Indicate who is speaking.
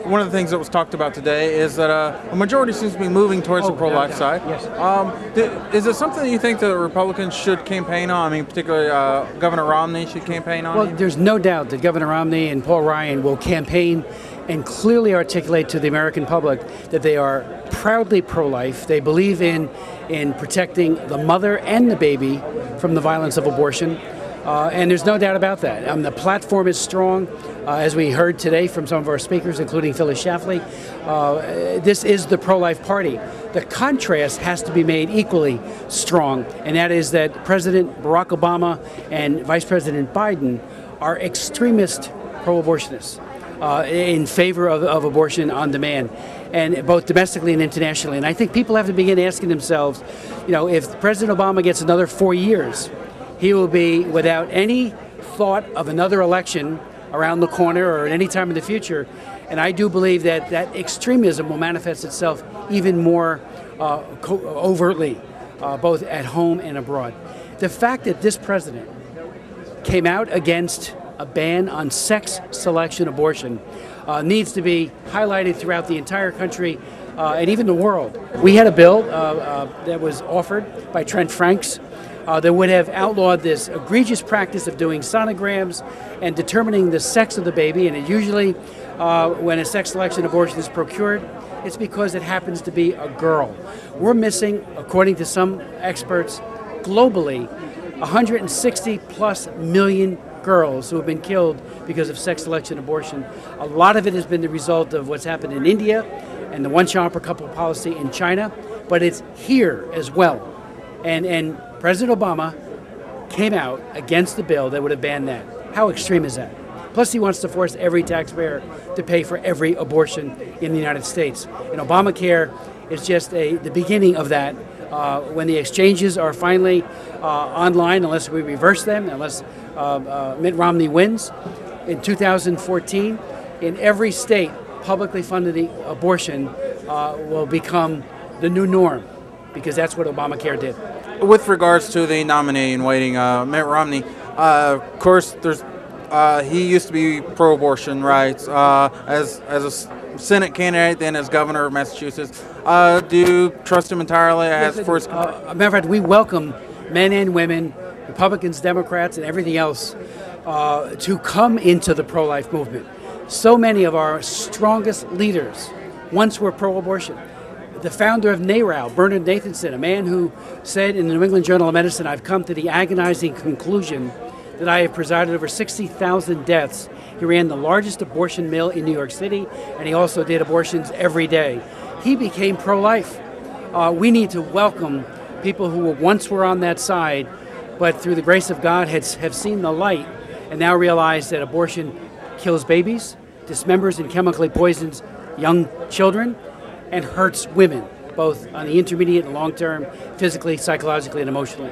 Speaker 1: One of the things that was talked about today is that a majority seems to be moving towards the pro-life side.
Speaker 2: Yes.
Speaker 1: Is it something that you think that the Republicans should campaign on? I mean, particularly Governor Romney should campaign on?
Speaker 2: Well, there's no doubt that Governor Romney and Paul Ryan will campaign and clearly articulate to the American public that they are proudly pro-life. They believe in protecting the mother and the baby from the violence of abortion. And there's no doubt about that. The platform is strong, as we heard today from some of our speakers, including Phyllis Schlafly. This is the pro-life party. The contrast has to be made equally strong, and that is that President Barack Obama and Vice President Biden are extremist pro-abortionists in favor of abortion on demand, and both domestically and internationally. And I think people have to begin asking themselves, if President Obama gets another 4 years, he will be without any thought of another election around the corner or at any time in the future. And I do believe that extremism will manifest itself even more overtly, both at home and abroad. The fact that this president came out against a ban on sex selection abortion needs to be highlighted throughout the entire country and even the world. We had a bill that was offered by Trent Franks that would have outlawed this egregious practice of doing sonograms and determining the sex of the baby. And it usually, when a sex selection abortion is procured, it's because it happens to be a girl. We're missing, according to some experts, globally, 160 plus million girls who have been killed because of sex selection abortion. A lot of it has been the result of what's happened in India and the one-child per couple policy in China, but it's here as well. And President Obama came out against the bill that would have banned that. How extreme is that? Plus, he wants to force every taxpayer to pay for every abortion in the United States. And Obamacare is just the beginning of that. When the exchanges are finally online, unless we reverse them, unless Mitt Romney wins, in 2014, in every state, publicly funded abortion will become the new norm, because that's what Obamacare did.
Speaker 1: With regards to the nominee in waiting, Mitt Romney, of course, he used to be pro-abortion rights as a Senate candidate, then as governor of Massachusetts. Do you trust him entirely? As for his
Speaker 2: matter of fact, we welcome men and women, Republicans, Democrats, and everything else to come into the pro-life movement. So many of our strongest leaders once were pro-abortion. The founder of NARAL, Bernard Nathanson, a man who said in the New England Journal of Medicine, "I've come to the agonizing conclusion that I have presided over 60,000 deaths." He ran the largest abortion mill in New York City, and he also did abortions every day. He became pro-life. We need to welcome people who once were on that side, but through the grace of God have seen the light and now realize that abortion kills babies, dismembers and chemically poisons young children, and hurts women, both on the intermediate and long term, physically, psychologically, and emotionally.